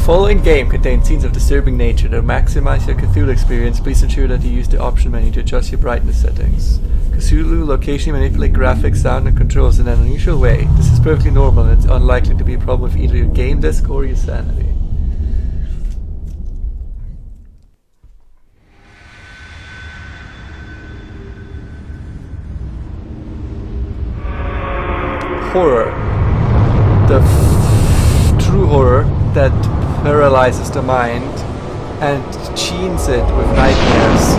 following game contains scenes of disturbing nature. To maximize your Cthulhu experience, please ensure that you use the option menu to adjust your brightness settings. Cthulhu occasionally manipulate graphics, sound, and controls in an unusual way. This is perfectly normal and it's unlikely to be a problem with either your game disc or your sanity. Horror. The true horror that paralyzes the mind and cheats it with nightmares.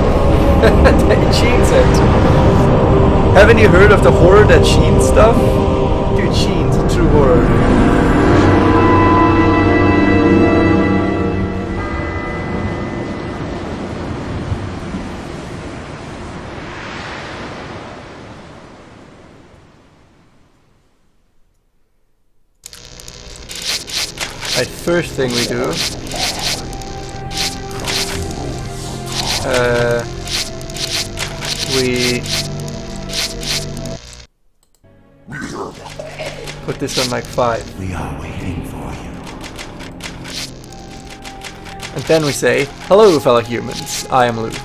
It cheats it. Haven't you heard of the horror that cheats stuff? Dude, cheats, true horror. Right, first thing we do, we put this on like 5. We are waiting for you. And then we say, hello fellow humans, I am Luke.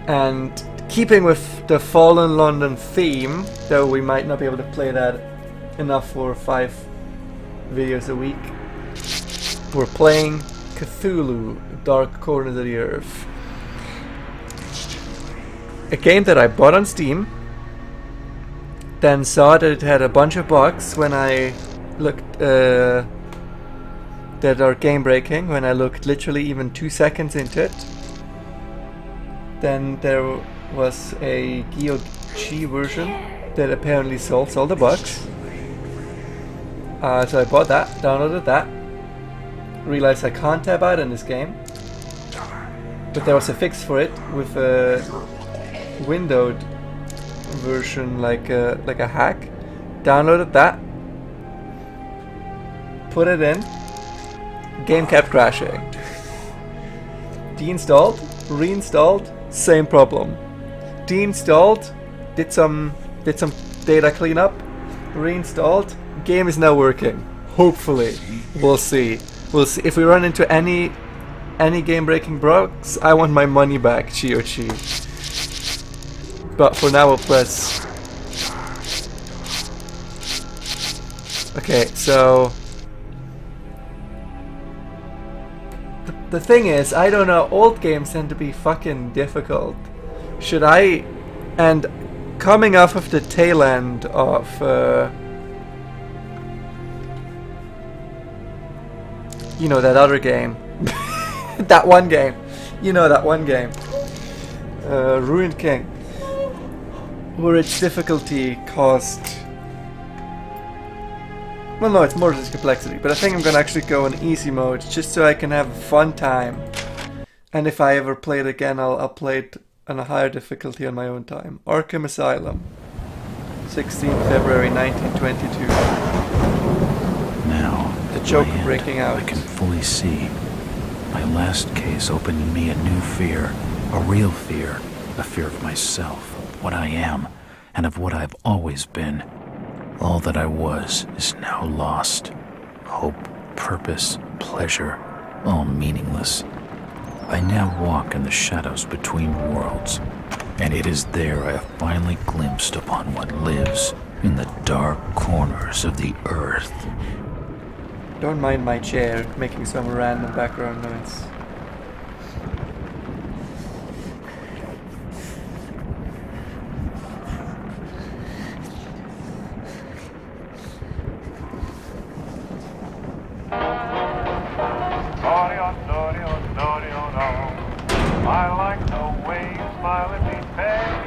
And keeping with the Fallen London theme, though we might not be able to play that enough for 5 videos a week, we're playing Cthulhu, Dark Corners of the Earth. A game that I bought on Steam, then saw that it had a bunch of bugs when I looked, that are game breaking, when I looked literally even 2 seconds into it. Then there was a GOG version that apparently solves all the bugs. So I bought that, downloaded that, realized I can't tab out in this game, but there was a fix for it with a windowed version, like a hack. Downloaded that, put it in, game kept crashing. Deinstalled, reinstalled, same problem. Deinstalled, did some data cleanup, reinstalled, game is now working. Hopefully. We'll see. We'll see. If we run into any game breaking bugs, I want my money back, GOG. But for now we'll press. Okay, so the thing is, I don't know, old games tend to be fucking difficult. Should I, and coming off of the tail end of you know, that other game. That one game. You know, that one game. Ruined King. Where its difficulty caused... Well, no, it's more just complexity. But I think I'm gonna actually go in easy mode, just so I can have a fun time. And if I ever play it again, I'll play it on a higher difficulty on my own time. Arkham Asylum. 16th February 1922. Now, the joke breaking out. I can fully see. My last case opened in me a new fear, a real fear, a fear of myself, of what I am, and of what I've always been. All that I was is now lost. Hope, purpose, pleasure, all meaningless. I now walk in the shadows between worlds, and it is there I have finally glimpsed upon what lives in the dark corners of the earth. Don't mind my chair making some random background noise. I like the way you smile at me, baby.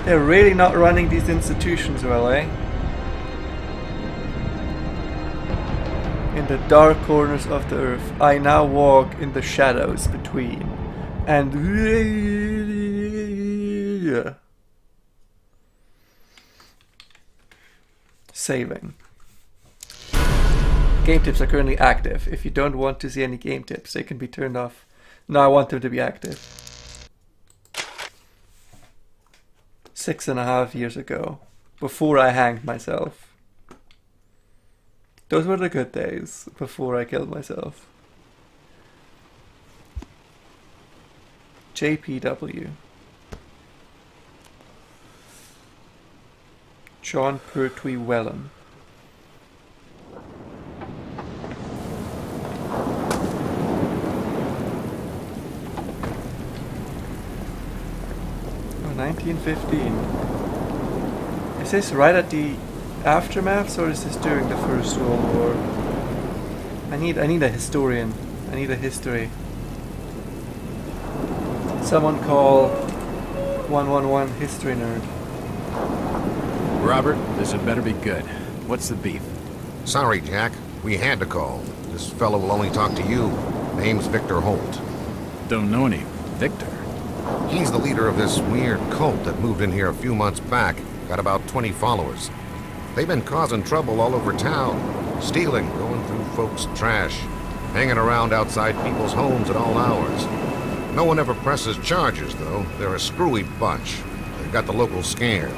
They're really not running these institutions well, eh? in the dark corners of the earth. I now walk in the shadows between. And saving. Game tips are currently active. If you don't want to see any game tips, they can be turned off. No, I want them to be active. 6.5 years ago, before I hanged myself. Those were the good days, before I killed myself. JPW. John Pertwee Wellen. Oh, 1915. Is this right at the aftermaths, or is this during the First World War? I need a historian. I need a history. Someone call 111 history nerd. Robert, this had better be good. What's the beef? Sorry, Jack. We had to call. This fellow will only talk to you. Name's Victor Holt. Don't know any Victor. He's the leader of this weird cult that moved in here a few months back. Got about 20 followers. They've been causing trouble all over town. Stealing, going through folks' trash, hanging around outside people's homes at all hours. No one ever presses charges, though. They're a screwy bunch. They've got the locals scared.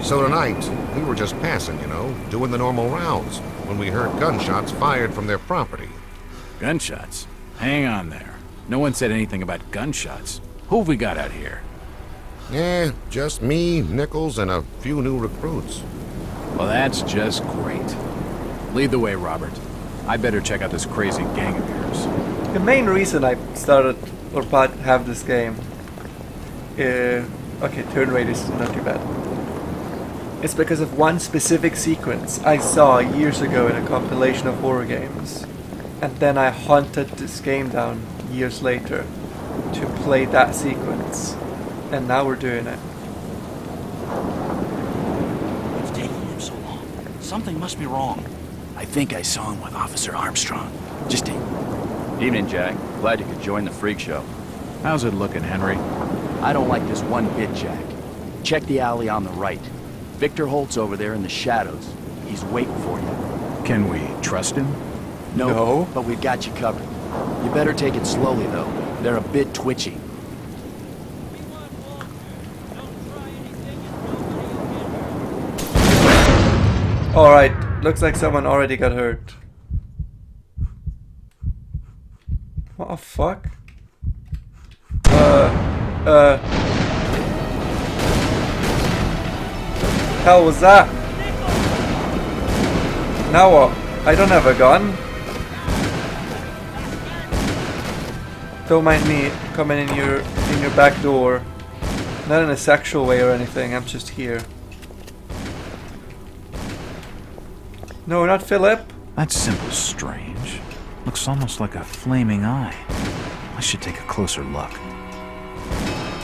So tonight, we were just passing, you know, doing the normal rounds, when we heard gunshots fired from their property. Gunshots? Hang on there. No one said anything about gunshots. Who have we got out here? Just me, Nichols, and a few new recruits. Well, that's just great. Lead the way, Robert. I better check out this crazy gang of yours. The main reason I started or have this game, okay, turn rate is not too bad. It's because of one specific sequence I saw years ago in a compilation of horror games, and then I hunted this game down years later to play that sequence, and now we're doing it. What's taking him so long? Something must be wrong. I think I saw him with Officer Armstrong. Just a... Evening, Jack. Glad you could join the freak show. How's it looking, Henry? I don't like this one bit, Jack. Check the alley on the right. Victor Holt's over there in the shadows. He's waiting for you. Can we trust him? No. But we've got you covered. You better take it slowly, though. They're a bit twitchy. Alright, looks like someone already got hurt. What the fuck? Hell was that? Now what? I don't have a gun. Don't mind me coming in your back door. Not in a sexual way or anything, I'm just here. No, not Philip. That symbol's strange. Looks almost like a flaming eye. I should take a closer look.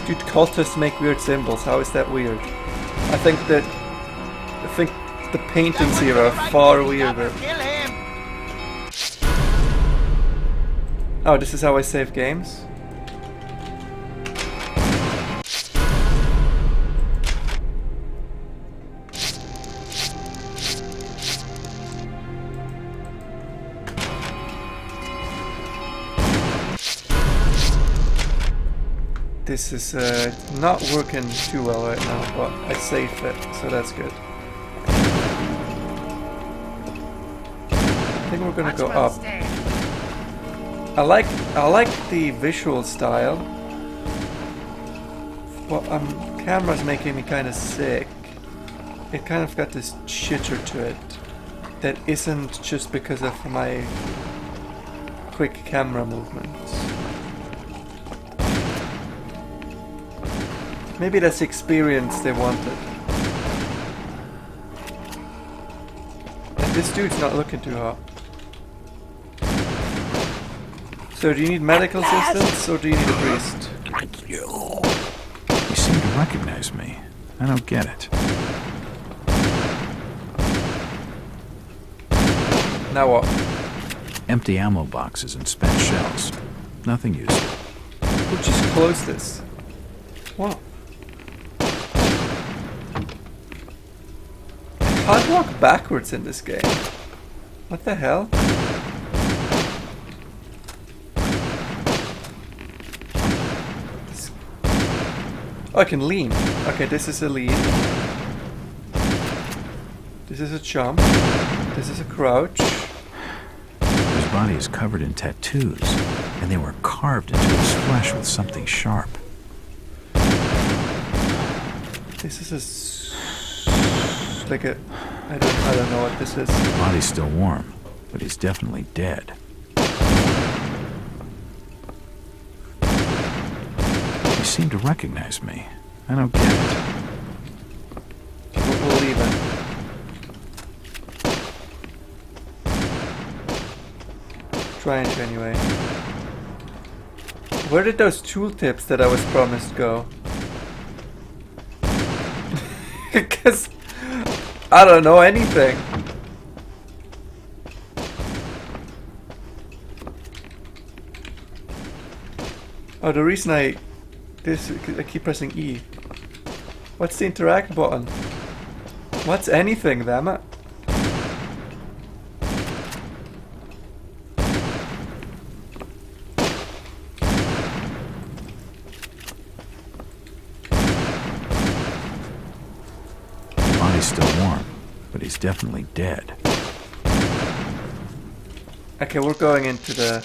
Dude, cultists make weird symbols. How is that weird? I think the paintings here are far weirder. Oh, this is how I save games? This is not working too well right now, but I saved it, so that's good. I think we're gonna go up. I like the visual style. Well, camera's making me kind of sick. It kind of got this chitter to it that isn't just because of my quick camera movements. Maybe that's the experience they wanted. And this dude's not looking too hot. So do you need medical assistance or do you need a priest? You seem to recognize me. I don't get it. Now what? Empty ammo boxes and spent shells. Nothing useful. We'll just close this. What? I can't walk backwards in this game. What the hell? Oh, I can lean. Okay, this is a lean. This is a jump. This is a crouch. His body is covered in tattoos, and they were carved into his flesh with something sharp. This is like a... I don't know what this is. The body's still warm, but he's definitely dead. He seemed to recognize me. I don't get it. We'll leave it. Trying to anyway. Where did those tooltips that I was promised go? Because I don't know anything. Oh, the reason I keep pressing E. What's the interact button? What's anything, damn it? Body's still warm, but he's definitely dead. Okay, we're going into the...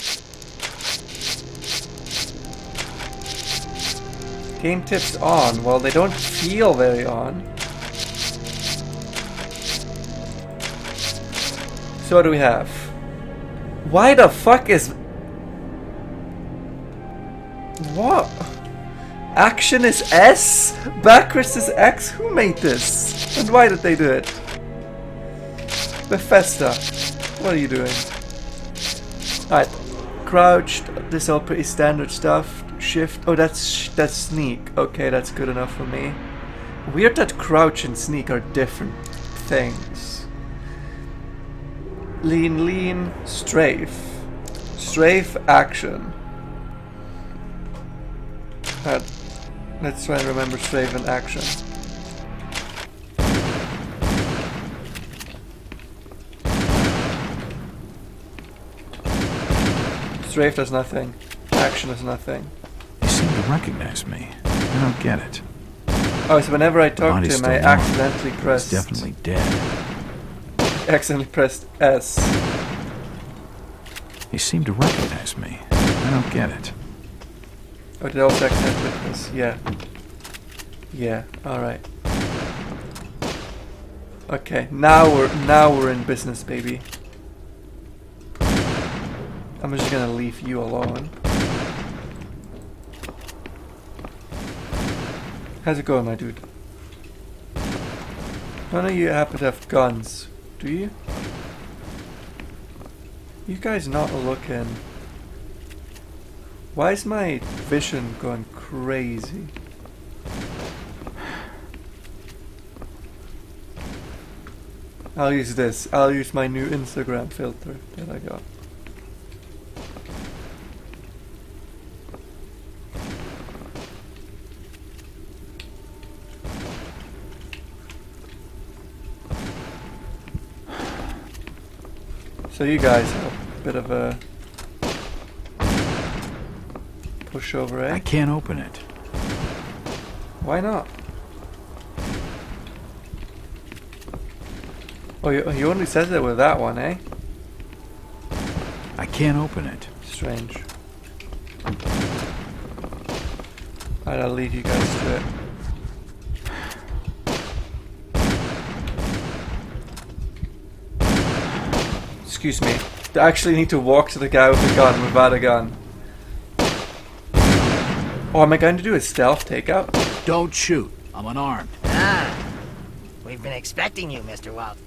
Game tips on. Well, they don't feel very on. So what do we have? Why the fuck is... What? Action is S? Backwards is X? Who made this? And why did they do it? Bethesda. What are you doing? Alright. Crouched. This is all pretty standard stuff. Shift. Oh, that's sneak. Okay, that's good enough for me. Weird that crouch and sneak are different things. Lean, lean, strafe. Strafe, action. Let's try and remember strafe and action. Strafe does nothing. Action does nothing. He seemed to recognize me. I don't get it. Oh, so whenever I talk to him, I accidentally pressed... He's definitely dead. Accidentally pressed S. He seemed to recognize me. I don't get it. Oh, did I also accidentally press? Yeah. Yeah, alright. Okay, now we're in business, baby. I'm just gonna leave you alone. How's it going, my dude? None of you happen to have guns, do you? You guys not looking. Why is my vision going crazy? I'll use this. I'll use my new Instagram filter that I got. So you guys have a bit of a pushover, eh? I can't open it. Why not? Oh, he only says it with that one, eh? I can't open it. Strange. Alright, I'll leave you guys to it. Excuse me. I actually need to walk to the guy with a gun without a gun. Oh, am I going to do a stealth takeout? Don't shoot. I'm unarmed. Ah, we've been expecting you, Mr. Walt.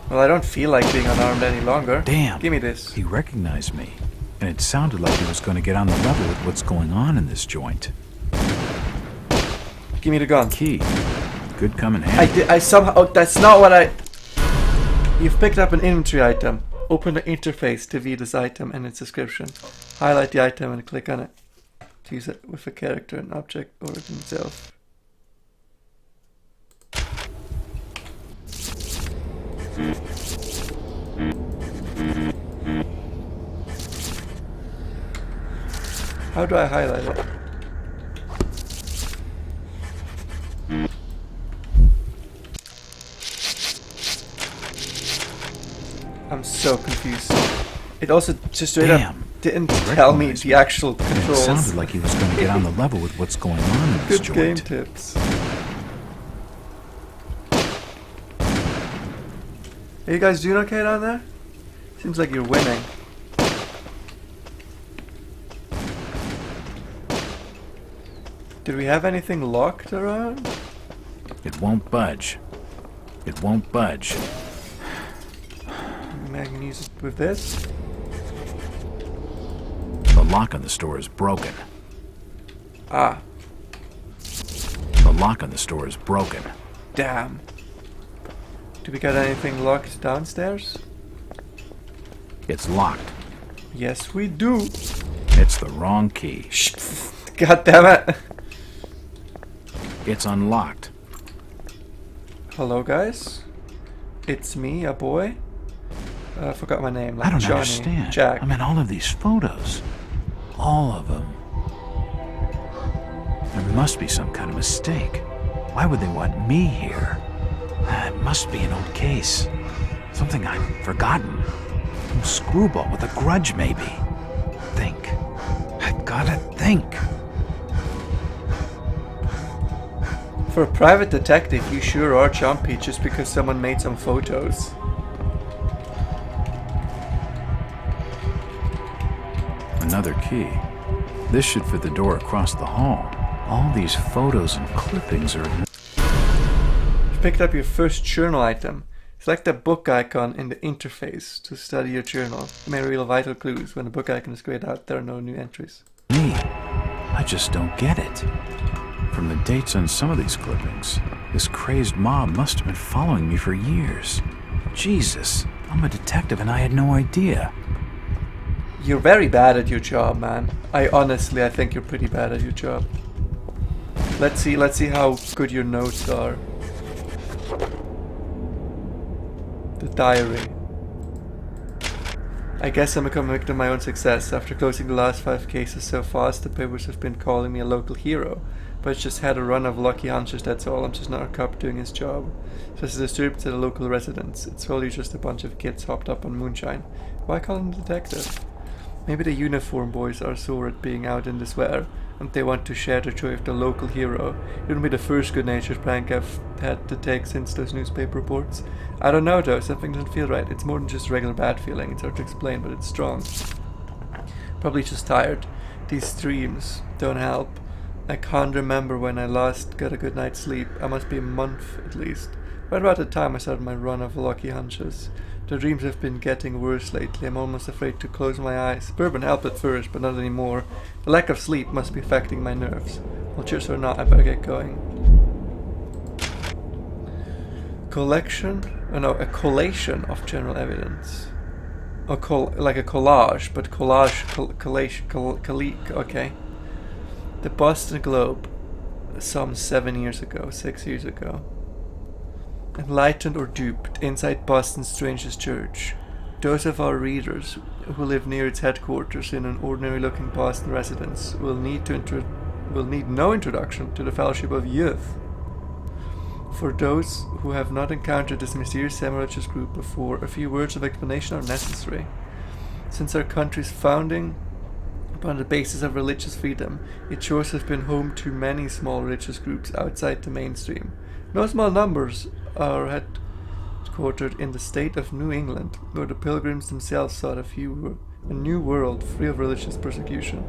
Well, I don't feel like being unarmed any longer. Damn. Give me this. He recognized me, and it sounded like he was going to get on the level with what's going on in this joint. Give me the gun. Key. Could come in handy. I somehow... Oh, that's not what I... You've picked up an inventory item. Open the interface to view this item and its description. Highlight the item and click on it to use it with a character, an object, or it itself. How do I highlight it? I'm so confused. It also just straight up didn't tell me the actual controls. It sounded like he was going to get on the level with what's going on in this Good game joint. tips. Are you guys doing okay down there? Seems like you're winning. Did we have anything locked around? It won't budge. It won't budge. Maybe I can use it with this? The lock on the store is broken. Ah, The lock on the store is broken. damn. Do we got anything locked downstairs? It's locked. Yes, we do. It's the wrong key. Shh, God damn it. It's unlocked. Hello, guys. It's me, a boy. I forgot my name. Like I don't Johnny, understand. Jack. I mean, all of these photos. All of them. There must be some kind of mistake. Why would they want me here? It must be an old case. Something I've forgotten. Some screwball with a grudge, maybe. Think. I gotta think. For a private detective, you sure are jumpy just because someone made some photos. Another key. This should fit the door across the hall. All these photos and clippings are... You picked up your first journal item. Select the book icon in the interface to study your journal. It may reveal vital clues. When the book icon is grayed out, there are no new entries. me. I just don't get it. From the dates on some of these clippings, this crazed mob must have been following me for years. Jesus, I'm a detective and I had no idea. You're very bad at your job, man. I think you're pretty bad at your job. Let's see how good your notes are. The diary. I guess I'm becoming a victim of my own success. After closing the last 5 cases so fast, the papers have been calling me a local hero. But it's just had a run of lucky hunches, that's all. I'm just not a cop doing his job. Just a disturb to the local residents. It's really just a bunch of kids hopped up on moonshine. Why call him a detective? Maybe the uniform boys are sore at being out in this weather, and they want to share the joy of the local hero. It wouldn't be the first good-natured prank I've had to take since those newspaper reports. I don't know though, something doesn't feel right. It's more than just a regular bad feeling. It's hard to explain, but it's strong. Probably just tired. These dreams don't help. I can't remember when I last got a good night's sleep. I must be a month at least. Right about the time I started my run of lucky hunches. The dreams have been getting worse lately. I'm almost afraid to close my eyes. Bourbon helped at first, but not anymore. The lack of sleep must be affecting my nerves. Well, cheers or not, I better get going. A collation of general evidence. Like a collage, but okay. The Boston Globe, some 6 years ago. Enlightened or duped, inside Boston's strangest church. Those of our readers who live near its headquarters in an ordinary-looking Boston residence will need no introduction to the Fellowship of Youth. For those who have not encountered this mysterious semi-religious group before, a few words of explanation are necessary. Since our country's founding upon the basis of religious freedom, its shores have been home to many small religious groups outside the mainstream. No small numbers are headquartered in the state of New England, where the pilgrims themselves sought a new world free of religious persecution.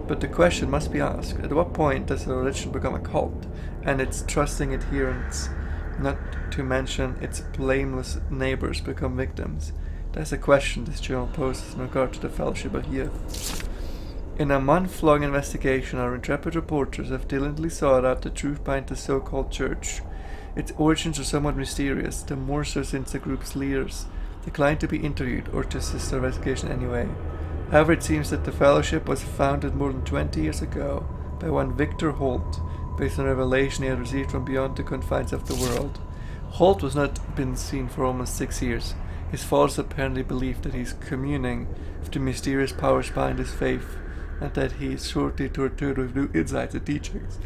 But the question must be asked, at what point does a religion become a cult, and its trusting adherents, not to mention its blameless neighbors, become victims? That's a question this journal poses in regard to the Fellowship of Youth. In a month-long investigation, our intrepid reporters have diligently sought out the truth behind the so-called church. Its origins are somewhat mysterious, the more so since the group's leaders declined to be interviewed or to assist the investigation anyway. However, it seems that the Fellowship was founded more than 20 years ago by one Victor Holt, based on a revelation he had received from beyond the confines of the world. Holt was not been seen for almost 6 years. His followers apparently believe that he is communing with the mysterious powers behind his faith, and that he is shortly to return with new insights and teachings.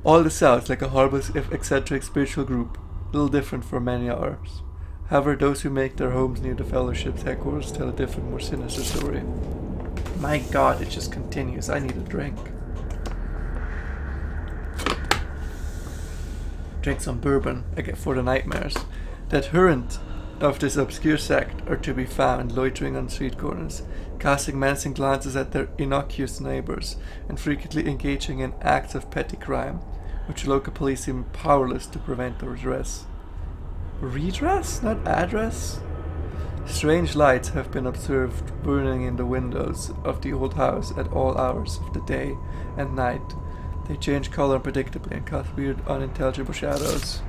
All this sounds like a horrible, if eccentric spiritual group, little different from many others. However, those who make their homes near the Fellowship's headquarters tell a different, more sinister story. My god, it just continues. I need a drink. Drink some bourbon, again, for the nightmares. The adherent of this obscure sect are to be found loitering on street corners, casting menacing glances at their innocuous neighbors, and frequently engaging in acts of petty crime, which local police seem powerless to prevent or redress. Redress? Not address? Strange lights have been observed burning in the windows of the old house at all hours of the day and night. They change color unpredictably and cast weird, unintelligible shadows.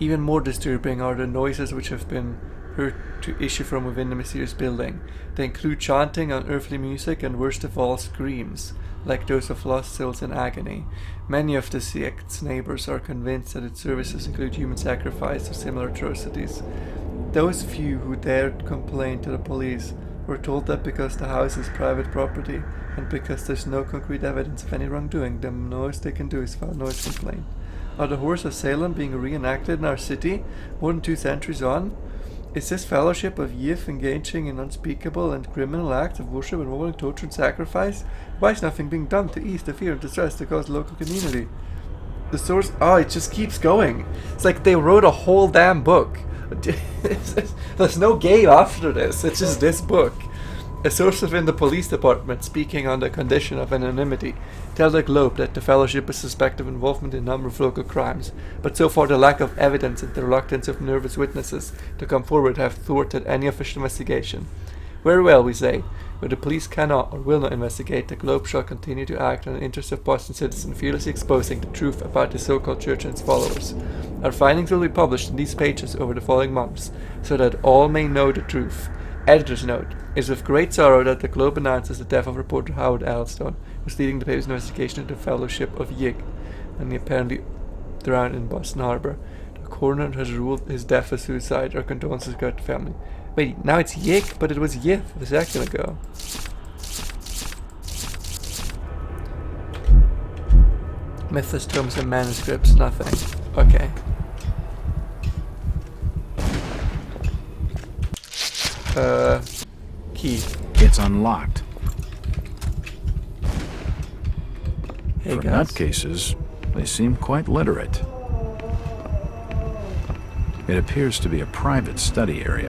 Even more disturbing are the noises which have been heard to issue from within the mysterious building. They include chanting, unearthly music, and worst of all, screams, like those of lost souls in agony. Many of the sect's neighbors are convinced that its services include human sacrifice or similar atrocities. Those few who dared complain to the police were told that because the house is private property, and because there's no concrete evidence of any wrongdoing, the most they can do is file a noise complaint. Are the horrors of Salem being reenacted in our city, more than 2 centuries on? Is this fellowship of youth engaging in unspeakable and criminal acts of worship involving torture and sacrifice? Why is nothing being done to ease the fear and distress that cause the local community? The source... Oh, it just keeps going. It's like they wrote a whole damn book. There's no game after this. It's just this book. A source within the police department, speaking on the condition of anonymity, tells the Globe that the Fellowship is suspected of involvement in a number of local crimes, but so far the lack of evidence and the reluctance of nervous witnesses to come forward have thwarted any official investigation. Very well, we say. Where the police cannot or will not investigate, the Globe shall continue to act in the interest of Boston citizens, fearlessly exposing the truth about the so-called church and its followers. Our findings will be published in these pages over the following months, so that all may know the truth. Editor's note: it is with great sorrow that the Globe announces the death of reporter Howard Addlestone, who was leading the paper's investigation into the Fellowship of Yig, and he apparently drowned in Boston Harbor. The coroner has ruled his death a suicide. Our condolences go to the family. Wait, now it's Yig, but it was Yif a second ago. Mythos, tomes, and manuscripts, nothing. Okay. Key. It's unlocked. Hey For guys. nutcases, they seem quite literate. It appears to be a private study area.